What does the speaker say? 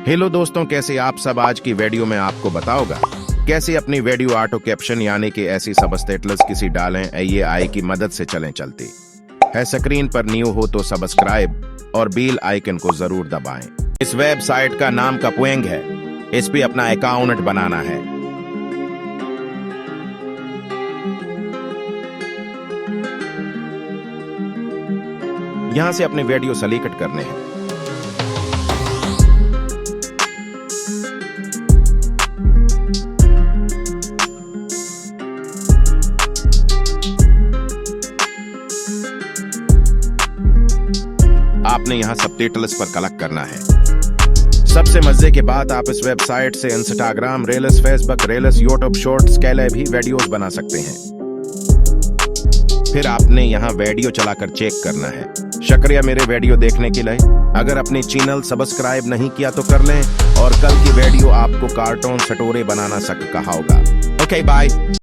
Hello दोस्तों, कैसे आप सब। आज की वीडियो में आपको बताऊंगा कैसे अपनी वीडियो ऑटो कैप्शन यानी कि ऐसी सबटाइटल्स किसी डालें एआई की मदद से चलती है। स्क्रीन पर न्यू हो तो सब्सक्राइब और बेल आइकन को जरूर दबाएं। इस वेबसाइट का नाम कपुएंग है। इस पे अपना अकाउंट बनाना है। यहां से अपने वीडियो सेलेक्ट करने हैं। आपने यहां सबटाइटल्स पर क्लिक करना है। सबसे मजे की बात, आप इस वेबसाइट से Instagram reels, Facebook reels, YouTube shorts के लिए भी वीडियोस बना सकते हैं। फिर आपने यहां वीडियो चलाकर चेक करना है। शुक्रिया मेरे वीडियो देखने के लिए। अगर अपने चैनल सब्सक्राइब नहीं किया तो कर लें और कल की वीडियो आपको कार्टून स्टोरी बनाना कहा होगा। Okay bye.